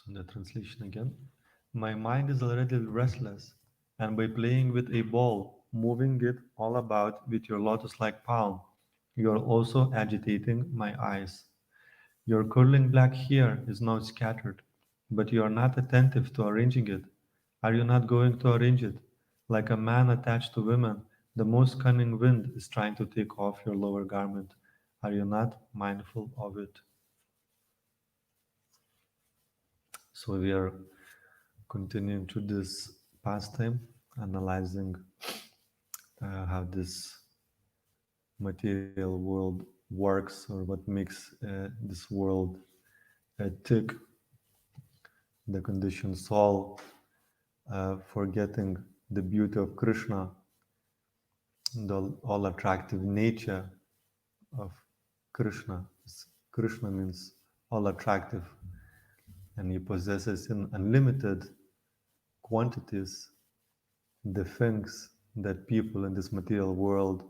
The translation again. My mind is already restless, and by playing with a ball, moving it all about with your lotus like palm, you are also agitating my eyes. Your curling black hair is now scattered, but you are not attentive to arranging it. Are you not going to arrange it? Like a man attached to women, the most cunning wind is trying to take off your lower garment. Are you not mindful of it? So we are continuing to this pastime, analyzing how this material world works or what makes this world tick, the conditioned soul, forgetting the beauty of Krishna, the all attractive nature of Krishna. Krishna means all attractive, and he possesses in unlimited quantities the things that people in this material world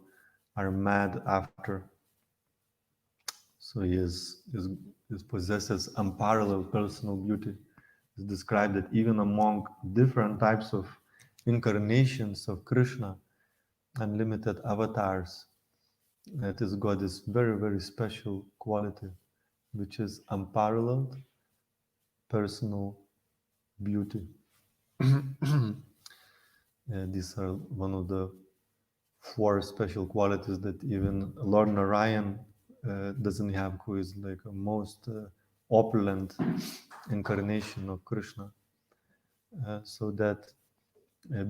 are mad after. So he possesses unparalleled personal beauty. It's described that even among different types of incarnations of Krishna, unlimited avatars, it has got this very, very special quality, which is unparalleled personal beauty. These are one of the four special qualities that even Lord Narayan doesn't have, who is like a most opulent incarnation of Krishna. So that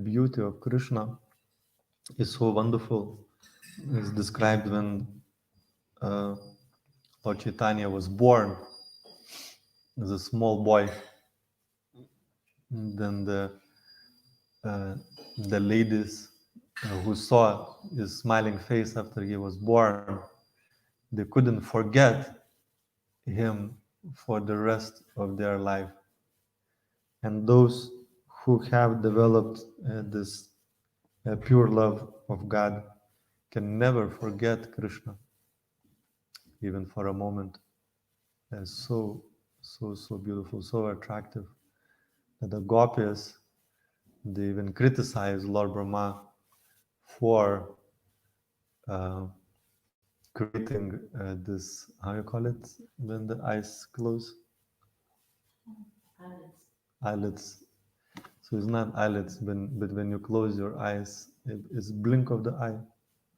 beauty of Krishna is so wonderful. It's described when Lord Chaitanya was born as a small boy. And then the ladies who saw his smiling face after he was born, they couldn't forget him for the rest of their life. And those who have developed this pure love of God can never forget Krishna, even for a moment. So, so beautiful, so attractive. That the gopis, they even criticize Lord Brahma for uh, creating this, how you call it, when the eyes close? Eyelids. So it's not eyelids, but when you close your eyes, it's blink of the eye,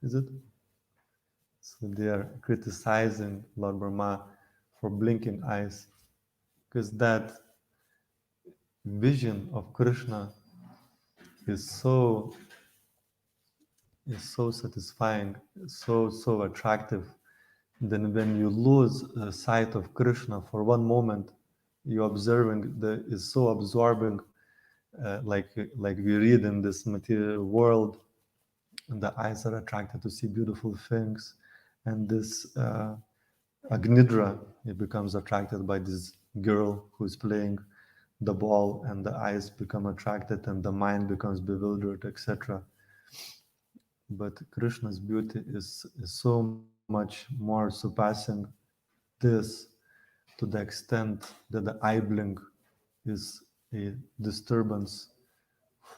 is it? So they are criticizing Lord Brahma for blinking eyes, because that vision of Krishna is so satisfying, so attractive. Then when you lose sight of Krishna for one moment, you're observing the is so absorbing, like we read in this material world, and the eyes are attracted to see beautiful things, and this Agnidra, he becomes attracted by this girl who's playing the ball, and the eyes become attracted, and the mind becomes bewildered, etc. But Krishna's beauty is so much more surpassing this, to the extent that the eye blink is a disturbance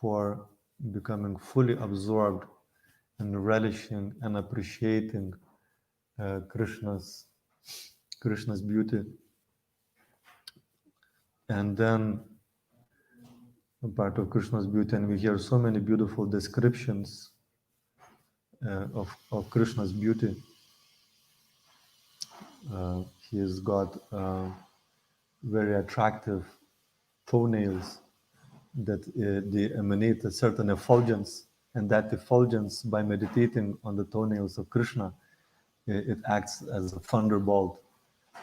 for becoming fully absorbed and relishing and appreciating Krishna's beauty. And then a part of Krishna's beauty, and we hear so many beautiful descriptions of Krishna's beauty. He has got very attractive toenails that they emanate a certain effulgence, and that effulgence, by meditating on the toenails of Krishna, it acts as a thunderbolt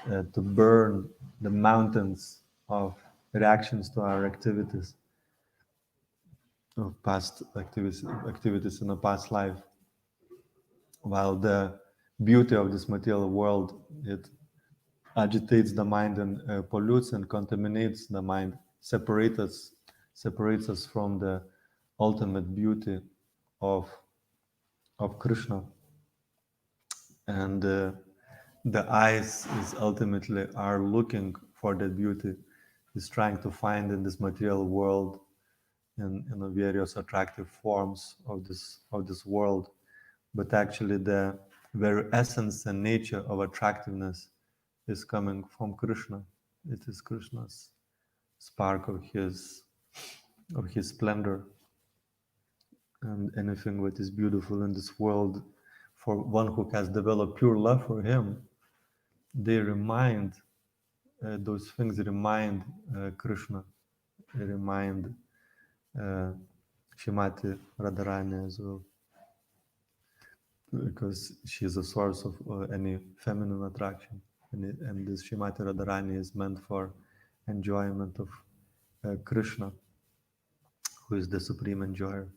to burn the mountains of reactions to our activities, of past activities in a past life. While the beauty of this material world, it agitates the mind and pollutes and contaminates the mind, separates us from the ultimate beauty of Krishna. And the eyes is ultimately are looking for that beauty. he's trying to find in this material world, in the various attractive forms of this world. But actually the very essence and nature of attractiveness is coming from Krishna. It is Krishna's spark of his splendor. And anything that is beautiful in this world, for one who has developed pure love for him, they remind, those things remind Krishna, they remind Shrimati Radharani as well, because she is a source of any feminine attraction. And this Shrimati Radharani is meant for enjoyment of Krishna, who is the supreme enjoyer.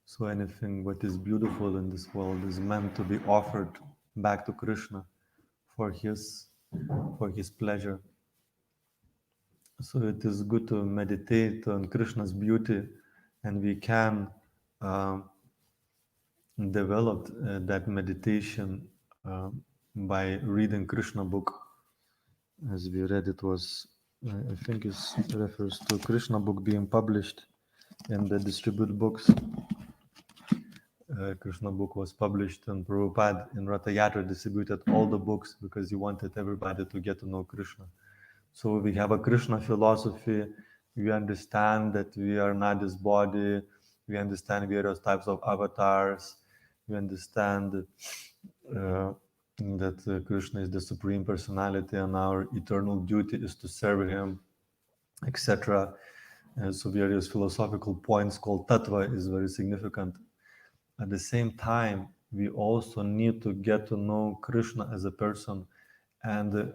So anything what is beautiful in this world is meant to be offered back to Krishna for his pleasure. So it is good to meditate on Krishna's beauty, and we can develop that meditation by reading Krishna book. As we read, it was, I think it refers to Krishna book being published in the distribute books. Krishna book was published, and Prabhupada in Ratha Yatra distributed all the books because he wanted everybody to get to know Krishna. So we have a Krishna philosophy. We understand that we are not this body. We understand various types of avatars. We understand that Krishna is the supreme personality, and our eternal duty is to serve him, etc. So various philosophical points called tattva is very significant. At the same time, we also need to get to know Krishna as a person, and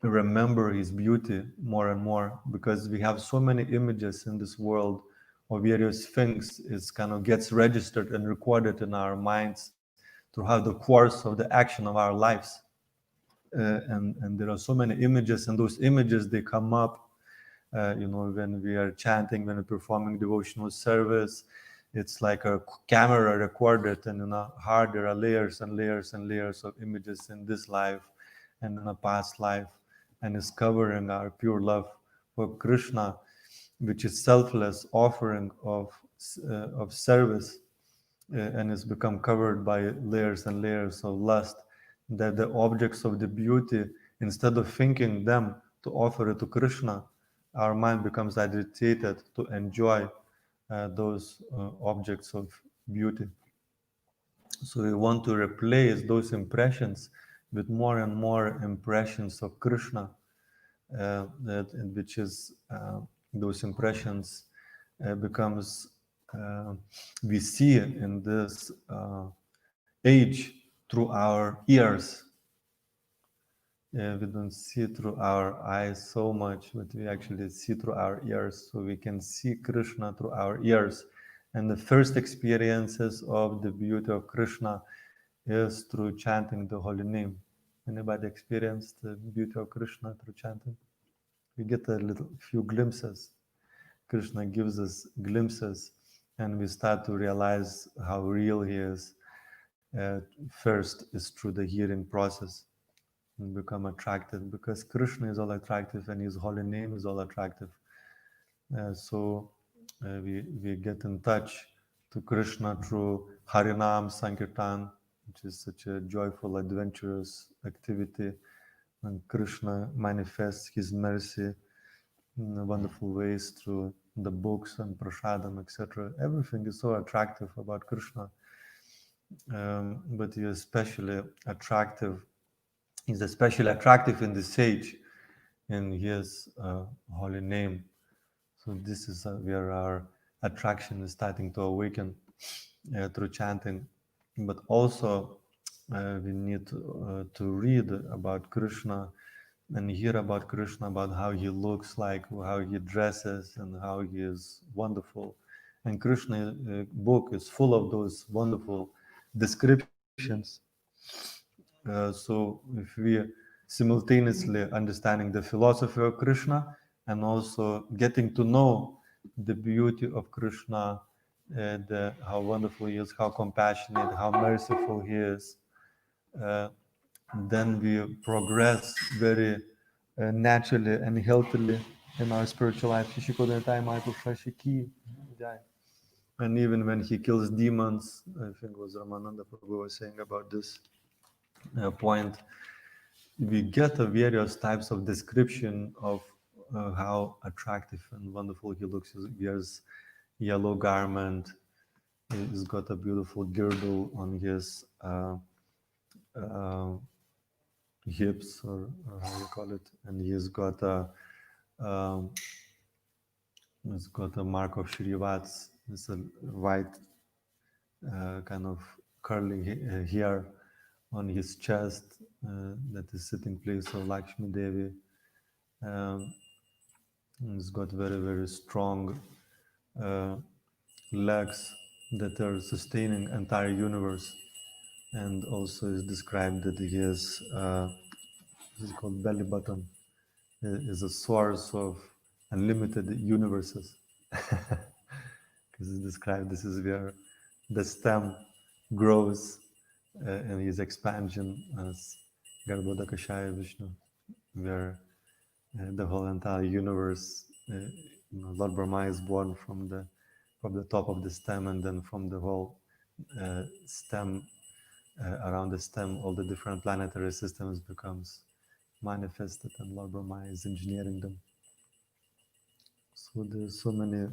remember his beauty more and more, because we have so many images in this world of various things. It kind of gets registered and recorded in our minds throughout the course of the action of our lives. And there are so many images, and those images, they come up when we are chanting, when we're performing devotional service. It's like a camera recorded, and in our heart there are layers and layers and layers of images in this life and in a past life, and is covering our pure love for Krishna, which is selfless offering of service, and is become covered by layers and layers of lust, that the objects of the beauty, instead of thinking them to offer it to Krishna, our mind becomes agitated to enjoy those objects of beauty. So we want to replace those impressions with more and more impressions of Krishna, which is those impressions becomes we see in this age through our ears. We don't see through our eyes so much, but we actually see through our ears. So we can see Krishna through our ears. And the first experiences of the beauty of Krishna is through chanting the holy name. Anybody experienced the beauty of Krishna through chanting? We get a few glimpses. Krishna gives us glimpses, and we start to realize how real he is. First is through the hearing process, and become attracted, because Krishna is all attractive and his holy name is all attractive. So we get in touch to Krishna through Harinam Sankirtan, which is such a joyful, adventurous activity. And Krishna manifests his mercy in wonderful ways through the books and prasadam, etc. Everything is so attractive about Krishna. But he is especially attractive. He's especially attractive in this age, in his holy name. So this is where our attraction is starting to awaken through chanting. But also we need to read about Krishna and hear about Krishna, about how he looks like, how he dresses, and how he is wonderful. And Krishna book is full of those wonderful descriptions. So if we simultaneously understanding the philosophy of Krishna and also getting to know the beauty of Krishna, how wonderful he is, how compassionate, how merciful he is, then we progress very naturally and healthily in our spiritual life. And even when he kills demons, I think it was Ramananda Prabhu was saying about this point, we get a various types of description of how attractive and wonderful he looks. He wears yellow garment. He's got a beautiful girdle on his uh, hips, or how you call it, and um, he's got a mark of Shrivats. It's a white kind of curly hair on his chest that is sitting place of Lakshmi Devi. Um, he's got very, very strong uh, legs that are sustaining entire universe, and also is described that his this is called belly button is a source of unlimited universes. Because it's described this is where the stem grows in his expansion as Garbhodakashaya Vishnu, where the whole entire universe, Lord Brahma is born from the top of the stem, and then from the whole stem, around the stem, all the different planetary systems becomes manifested, and Lord Brahma is engineering them. So there's so many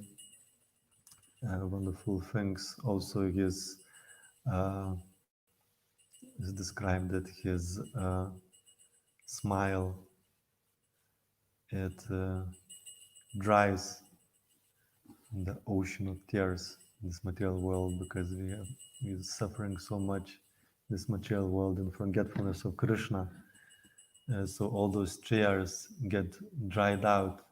wonderful things. Also, uh, is described that his smile, it dries the ocean of tears in this material world, because we're suffering so much this material world in forgetfulness of Krishna. So all those tears get dried out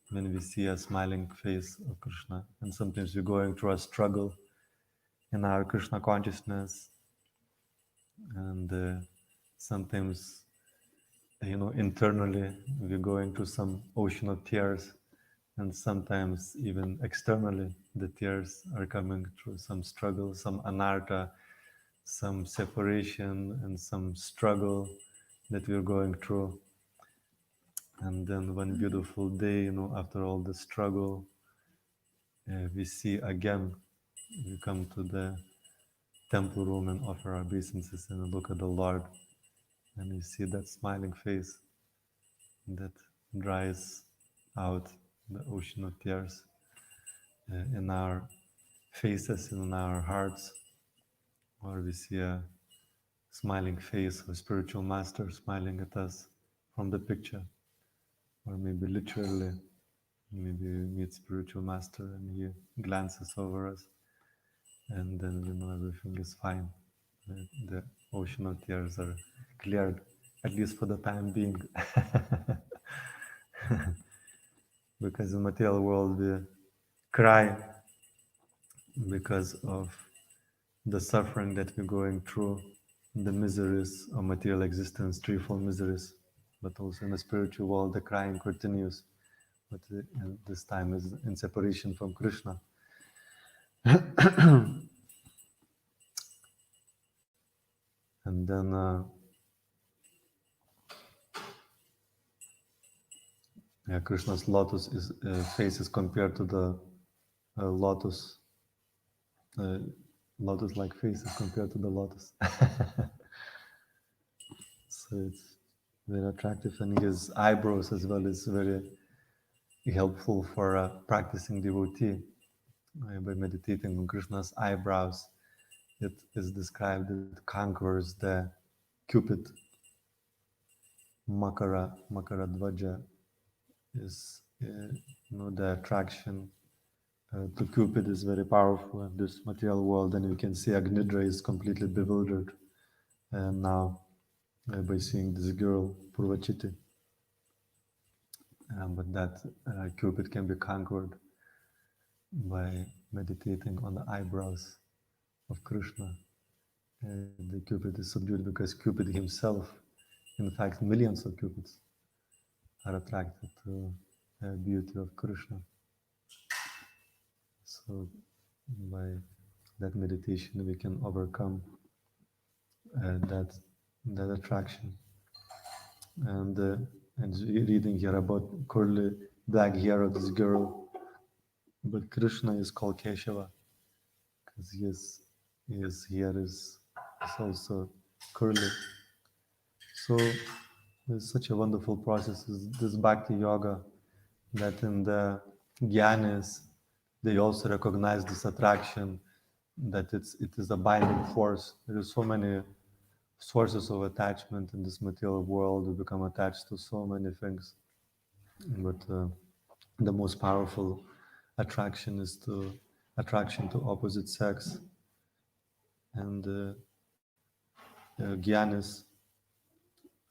when we see a smiling face of Krishna. And sometimes we're going through a struggle in our Krishna consciousness, and sometimes, internally we're going through some ocean of tears, and sometimes even externally the tears are coming through some struggle, some anartha, some separation, and some struggle that we're going through. And then one beautiful day, after all the struggle, we see again, we come to the temple room and offer our obeisances and look at the Lord, and we see that smiling face that dries out the ocean of tears in our faces and in our hearts, or we see a smiling face of a spiritual master smiling at us from the picture, or maybe literally, maybe we meet spiritual master and he glances over us, and then everything is fine. The ocean of tears are cleared, at least for the time being. Because in the material world we cry because of the suffering that we're going through, the miseries of material existence, threefold miseries. But also in the spiritual world, the crying continues. But this time is in separation from Krishna. And then Krishna's lotus face is compared to the lotus. Lotus-like face is compared to the lotus. So it's very attractive, and his eyebrows as well is very helpful for a practicing devotee. By meditating on Krishna's eyebrows, it is described that it conquers the Cupid. Makara Dvaja is, the attraction to Cupid is very powerful in this material world, and you can see Agnidra is completely bewildered now by seeing this girl, Purvachiti. But that Cupid can be conquered by meditating on the eyebrows of Krishna. The Cupid is subdued because Cupid himself, in fact, millions of Cupids are attracted to the beauty of Krishna. So by that meditation, we can overcome that attraction. And and reading here about curly black hair of this girl. But Krishna is called Keshava because his hair is also curly. So it's such a wonderful process. Is this Bhakti Yoga that in the Gyanis they also recognize this attraction, that it is a binding force. There are so many sources of attachment in this material world. We become attached to so many things, but the most powerful attraction is to attraction to opposite sex, and Gyanis,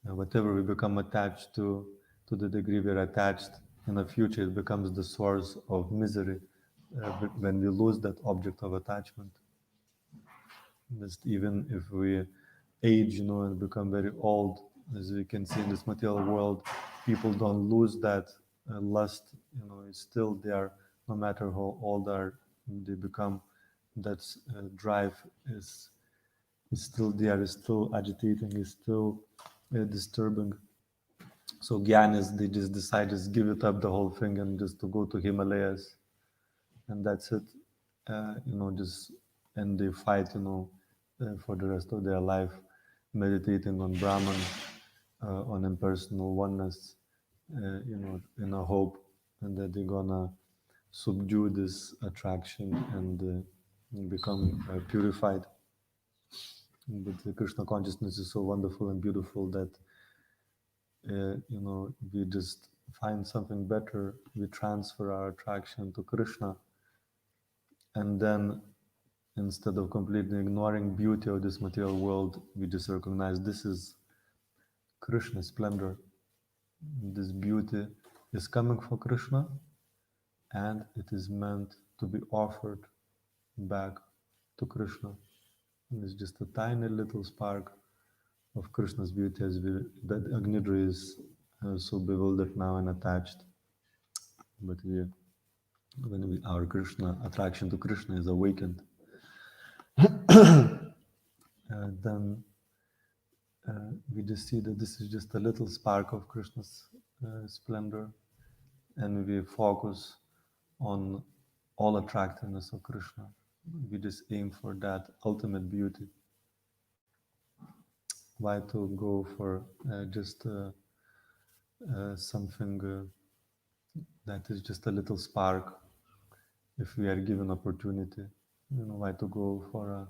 whatever we become attached to the degree we're attached, in the future it becomes the source of misery when we lose that object of attachment. Just even if we age, and become very old, as we can see in this material world, people don't lose that lust. It's still there, no matter how old they become. That drive is still there, is still agitating, is still disturbing. So Gyanis, they just decide just give it up the whole thing and just to go to Himalayas, and that's it. Just and they fight, for the rest of their life, meditating on Brahman, on impersonal oneness, in a hope and that they're gonna subdue this attraction and become purified. But the Krishna consciousness is so wonderful and beautiful that we just find something better, we transfer our attraction to Krishna, and then instead of completely ignoring beauty of this material world, we just recognize this is Krishna's splendor. This beauty is coming from Krishna, and it is meant to be offered back to Krishna. And it's just a tiny little spark of Krishna's beauty, that Agnidra is so bewildered now and attached. But our Krishna attraction to Krishna is awakened, then we just see that this is just a little spark of Krishna's splendor, and we focus on all attractiveness of Krishna. We just aim for that ultimate beauty. Why to go for just something that is just a little spark if we are given opportunity? Why to go for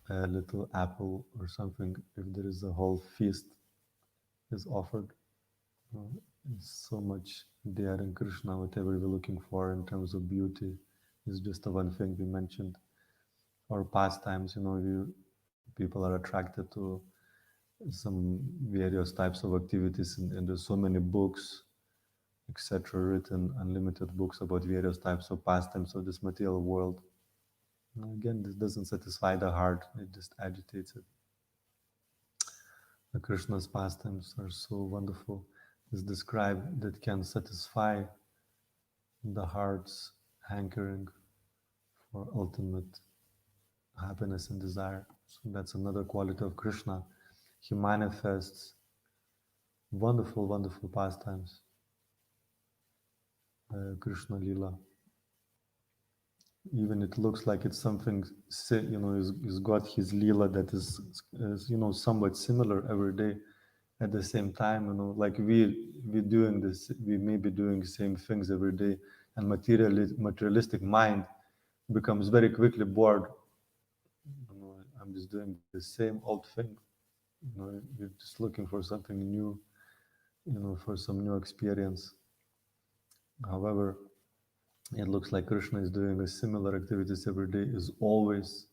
a little apple or something if there is a whole feast is offered? It's so much there in Krishna, whatever we're looking for in terms of beauty is just the one thing we mentioned. Or pastimes, people are attracted to some various types of activities, and there's so many books, etc., written, unlimited books about various types of pastimes of this material world. Again, this doesn't satisfy the heart, it just agitates it. The Krishna's pastimes are so wonderful. It's described that can satisfy the heart's hankering for ultimate happiness and desire. So that's another quality of Krishna. He manifests wonderful, wonderful pastimes. Krishna Lila. Even it looks like it's something, he's got his Lila that is somewhat similar every day. At the same time, like we doing this, we may be doing the same things every day, and materialistic mind becomes very quickly bored. I'm just doing the same old thing. You're just looking for something new, for some new experience. However, it looks like Krishna is doing a similar activities every day, is always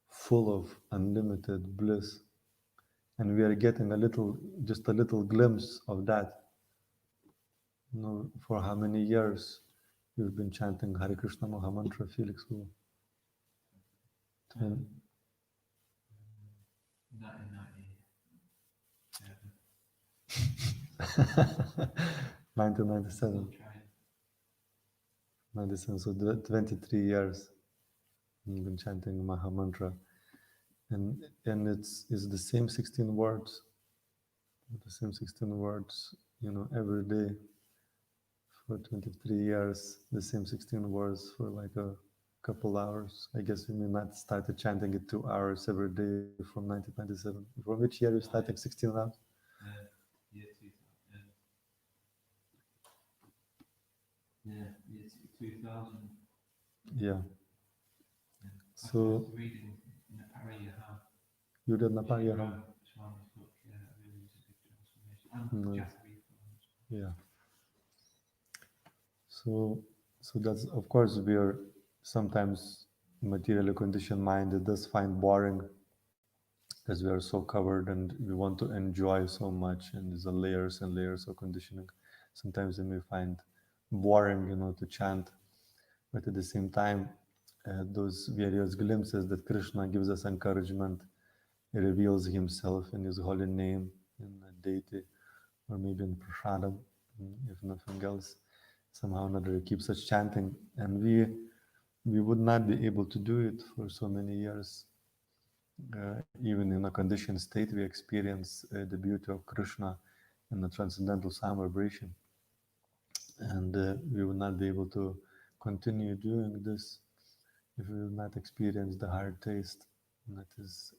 full of unlimited bliss. And we are getting just a little glimpse of that. For how many years you've been chanting Hare Krishna Maha Mantra, Felix? Not in 1997. 97, so 23 years you've been chanting Maha Mantra. And it's the same 16 words. the same 16 words, every day for 23 years, the same 16 words for like a couple hours. I guess we may not started chanting it 2 hours every day from 1997. From which year you started 16 hours? Year 2000. Yeah. I So was reading Napariyaham. you did Napayaham. Swami's book, yeah, that really was a big transformation. And No. Jackery Farms. Yeah. So, so that's of course we are sometimes materially conditioned mind. It does find boring because we are so covered and we want to enjoy so much, and there's a layers and layers of conditioning. Sometimes we may find boring, to chant, but at the same time, those various glimpses that Krishna gives us encouragement, he reveals himself in his holy name, in a deity, or maybe in prasadam, if nothing else. Somehow or another, he keeps us chanting, and we would not be able to do it for so many years. Even in a conditioned state, we experience the beauty of Krishna and the transcendental sound vibration. And we will not be able to continue doing this if we will not experience the hard taste. And that is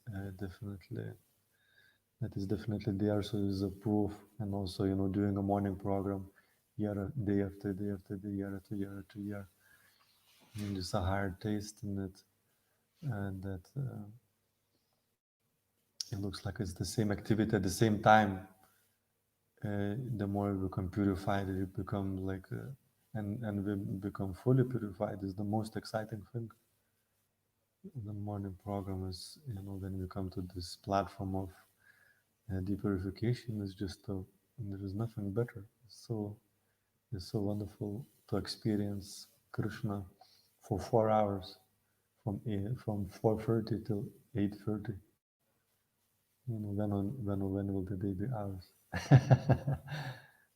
definitely there. So is a proof, and also doing a morning program, day after day after day, year after year after year. And there's a hard taste in it, and that it looks like it's the same activity at the same time. The more we become purified, we become like, and we become fully purified is the most exciting thing. The morning program is, when we come to this platform of depurification, is just, there is nothing better. It's so wonderful to experience Krishna for 4 hours, from 4:30 till 8:30. When will the day be ours?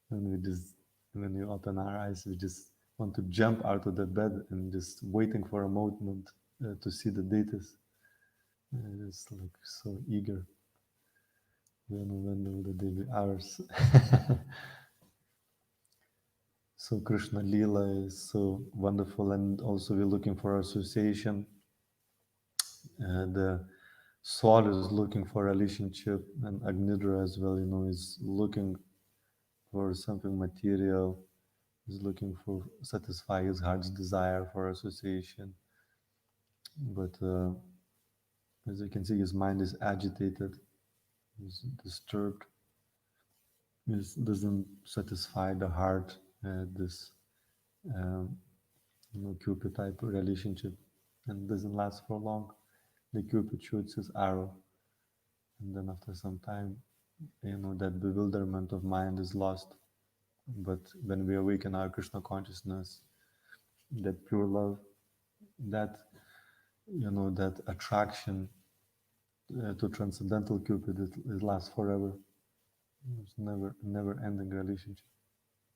when we just when we open our eyes, we just want to jump out of the bed and just waiting for a moment to see the deities. It's like so eager. When will the day be ours? So Krishna Lila is so wonderful, and also we're looking for association. The soul is looking for relationship, and Agnidra as well, is looking for something material, is looking for satisfy his heart's desire for association. But as you can see, his mind is agitated, is disturbed, doesn't satisfy the heart. This um, Cupid type relationship, and doesn't last for long. The Cupid shoots his arrow, and then after some time, that bewilderment of mind is lost. But when we awaken our Krishna consciousness, that pure love, that that attraction to transcendental Cupid, it lasts forever. It's never ending relationship.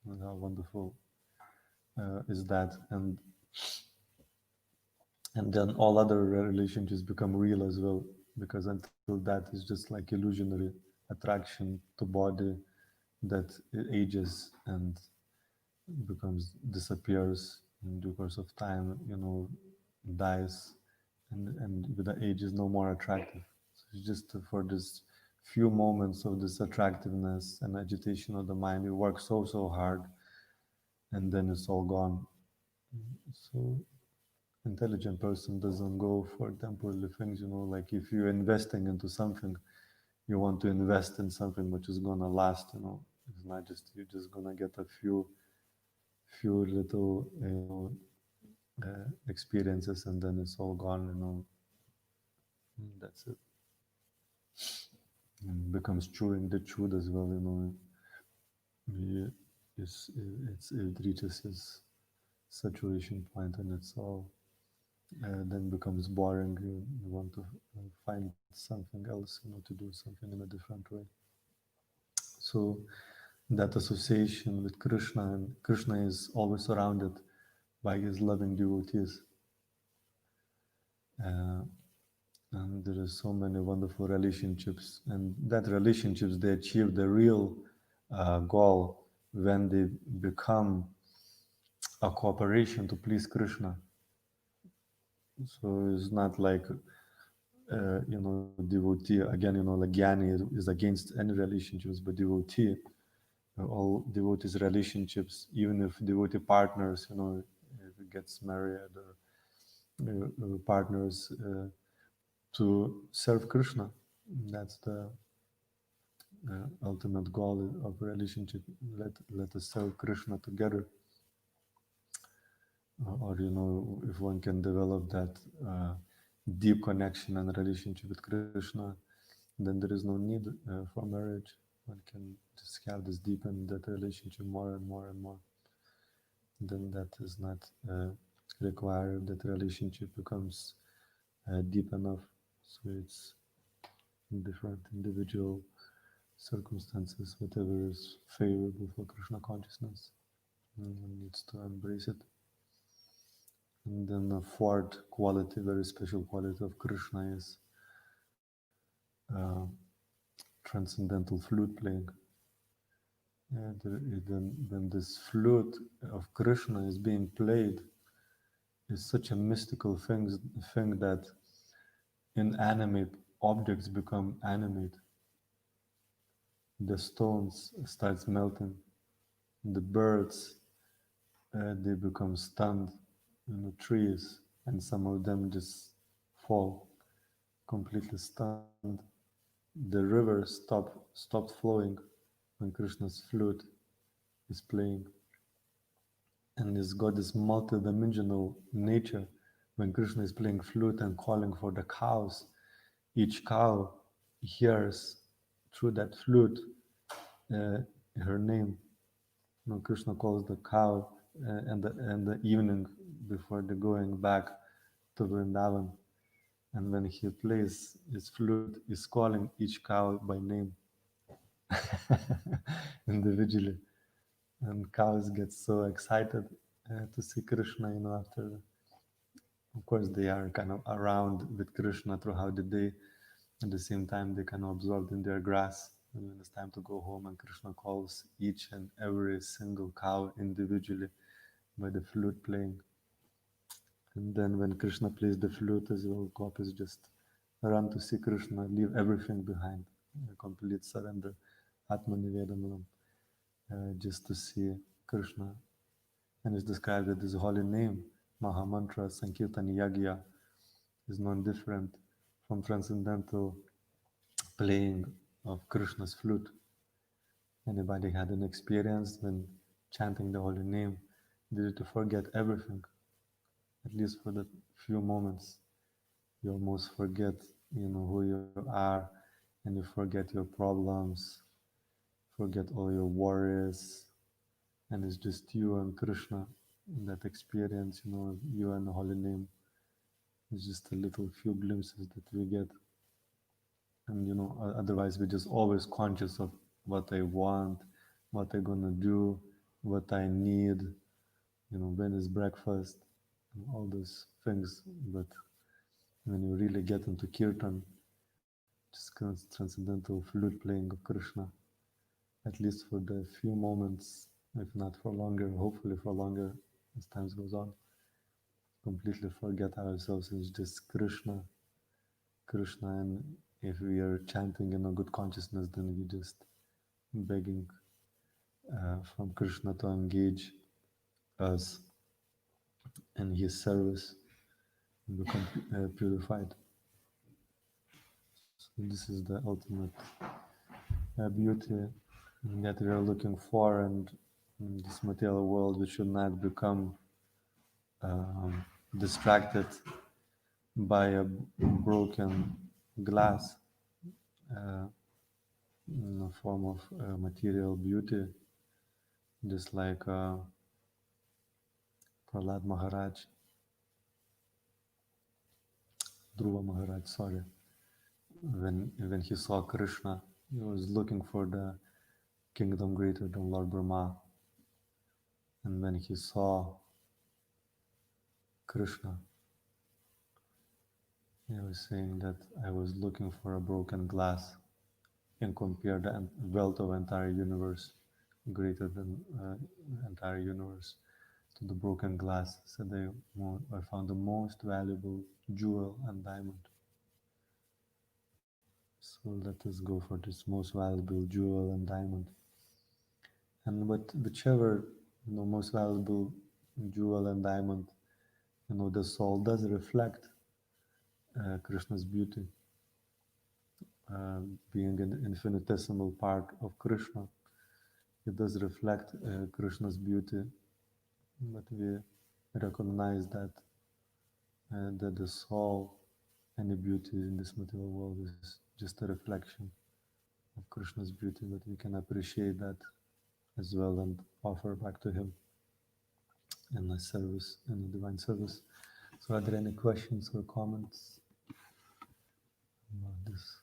And how wonderful is that? And then all other relationships become real as well, because until that is just like illusionary attraction to body that ages and disappears in due course of time, dies, and with the age is no more attractive. So it's just for this few moments of this attractiveness and agitation of the mind, we work so hard, and then it's all gone. So intelligent person doesn't go for temporary things, like if you're investing into something, you want to invest in something which is gonna last, it's not just you're just gonna get a few little experiences, and then it's all gone, that's it. And becomes chewing the chewed as well, we, it reaches its saturation point, and it's all then becomes boring. You want to find something else, to do something in a different way. So that association with Krishna, and Krishna is always surrounded by his loving devotees. Uh, And there are so many wonderful relationships, and that relationships they achieve the real goal when they become a cooperation to please Krishna. So it's not like devotee again. Like Gyani is against any relationships, but devotee, all devotees relationships, even if devotee partners, if it gets married or partners to serve Krishna. That's the ultimate goal of relationship. Let us serve Krishna together. Or if one can develop that deep connection and relationship with Krishna, then there is no need for marriage. One can just have this deepen that relationship more and more and more. Then that is not required. That relationship becomes deep enough. So it's in different individual circumstances, whatever is favorable for Krishna consciousness, and one needs to embrace it. And then the fourth quality, very special quality of Krishna is uh, transcendental flute playing. And when this flute of Krishna is being played, is such a mystical thing that inanimate objects become animate. The stones starts melting. The birds they become stunned. Trees, and some of them just fall completely stunned. The river stopped flowing when Krishna's flute is playing, and it's got this multi-dimensional nature. When Krishna is playing flute and calling for the cows, each cow hears through that flute uh, her name. Krishna calls the cow and the evening before they're going back to Vrindavan. And when he plays his flute, he's calling each cow by name individually. And cows get so excited to see Krishna, after, of course, they are kind of around with Krishna throughout the day. At the same time, they kind of absorbed in their grass. And when it's time to go home, and Krishna calls each and every single cow individually by the flute playing. And then when Krishna plays the flute as well, gopis just run to see Krishna, leave everything behind, a complete surrender, Atmanivedanam, just to see Krishna. And it's described that this holy name, Mahamantra Sankirtan Yagya, is non different from transcendental playing of Krishna's flute. Anybody had an experience when chanting the holy name, did to forget everything, at least for the few moments. You almost forget, who you are, and you forget your problems, forget all your worries, and it's just you and Krishna. That experience, you and the holy name is just a little few glimpses that we get. And otherwise we're just always conscious of what I want, what I'm gonna do, what I need, when is breakfast, and all those things. But when you really get into kirtan, just transcendental flute playing of Krishna, at least for the few moments, if not for longer, hopefully for longer as time goes on, completely forget ourselves. It's just Krishna, Krishna, and if we are chanting in a good consciousness, then we just begging from Krishna to engage us in his service and become purified. So this is the ultimate beauty that we are looking for, and in this material world we should not become distracted by a broken glass in a form of material beauty, just like Prahlad Maharaj, Dhruva Maharaj, sorry. When he saw Krishna, he was looking for the kingdom greater than Lord Brahma. And when he saw Krishna, I was saying that I was looking for a broken glass and compared the wealth of entire universe, greater than entire universe, to the broken glass. Said I found the most valuable jewel and diamond. So let us go for this most valuable jewel and diamond. And whichever most valuable jewel and diamond, the soul does reflect Krishna's beauty, being an infinitesimal part of Krishna. It does reflect Krishna's beauty, but we recognize that the soul and the beauty in this material world is just a reflection of Krishna's beauty, but we can appreciate that as well and offer back to Him in the service, in the divine service. So, are there any questions or comments about this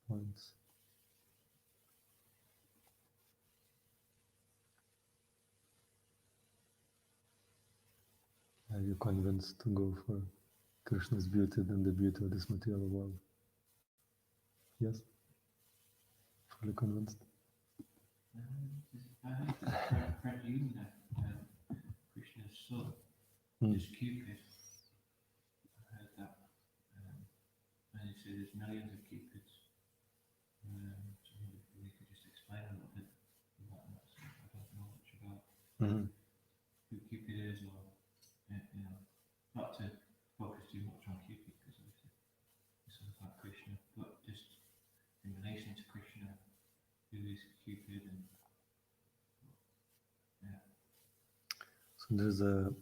points? Are you convinced to go for Krishna's beauty than the beauty of this material world? Yes? Fully convinced? I presume that Krishna's son is Cupid. I heard that. And he said there's millions of Cupids. So maybe we could just explain a little bit about that. So I don't know much about who Cupid is, or not to focus too much on Cupid because obviously it's all about Krishna, but just in relation to Krishna, who is Cupid, and yeah. So there's a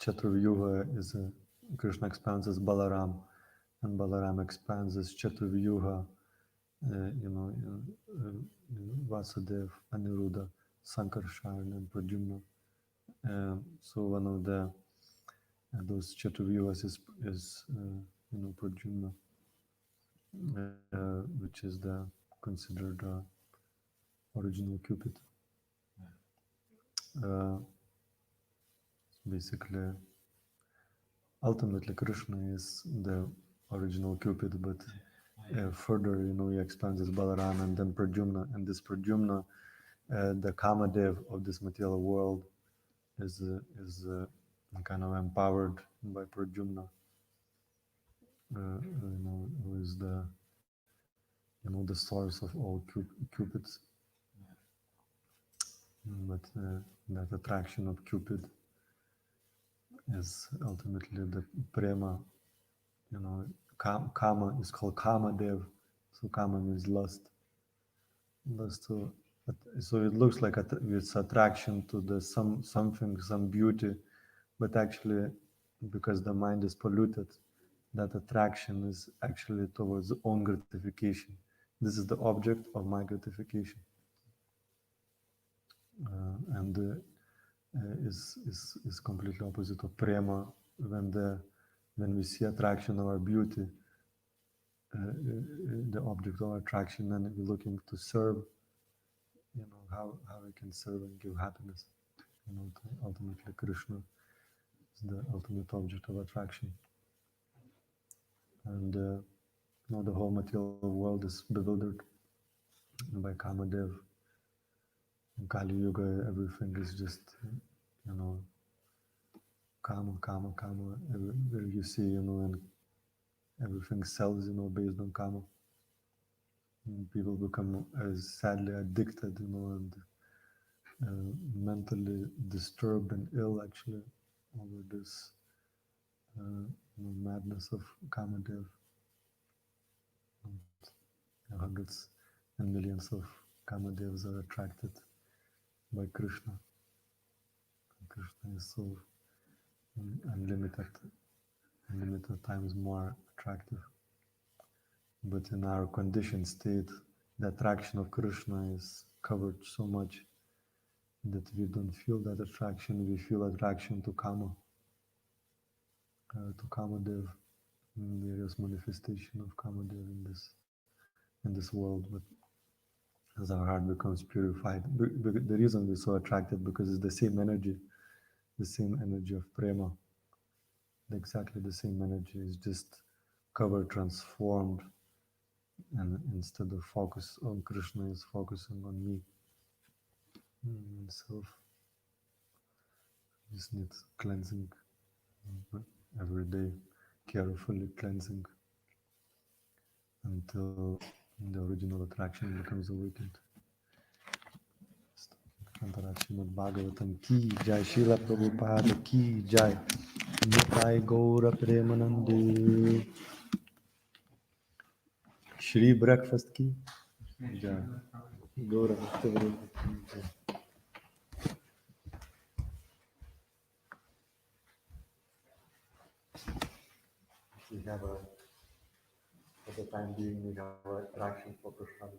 Chaturvyuha is a Krishna expands as Balaram, and Balaram expands as Chaturvyuha. Vasudev, Aniruddha, Sankarshan, and Pradyumna. So one of the those Chaturvyuhas is Pradyumna, which is the considered original Cupid. Basically, ultimately Krishna is the original Cupid, but further, he expands as Balaram and then Pradyumna, and this Pradyumna, the Kamadev of this material world, is kind of empowered by Pradyumna, who is the source of all Cupids. But that attraction of Cupid is ultimately the prema. Kama is called Kamadev, so Kama means lust. So it looks like it's attraction to the something, some beauty, but actually, because the mind is polluted, that attraction is actually towards own gratification. This is the object of my gratification, and is completely opposite of prema. When we see attraction of our beauty, the object of attraction, then we're looking to serve. How we can serve and give happiness. Ultimately, Krishna is the ultimate object of attraction, and the whole material world is bewildered by Kamadev. In Kali Yuga, everything is just, Kama. Everywhere you see, and everything sells, based on Kama. And people become sadly addicted, and mentally disturbed and ill, actually, over this madness of Kamadev. Hundreds and millions of Kamadevas are attracted by Krishna. And Krishna is so unlimited times more attractive. But in our conditioned state, the attraction of Krishna is covered so much that we don't feel that attraction. We feel attraction to Kama, to Kamadev, various manifestation of Kamadev in this world. But as our heart becomes purified, the reason we're so attracted, because it's the same energy of prema, exactly the same energy. Is just cover transformed, and instead of focus on Krishna is focusing on me. Self just needs cleansing every day, carefully cleansing until the original attraction becomes awakened. Srimad Bhagavatam ki jai, Srila Prabhupada ki jai, Nitai Gaura Premanande, Shri Breakfast ki jai, Gaura Bhaktivinoda ki jai. We have for the time being, we have an attraction for Prashad.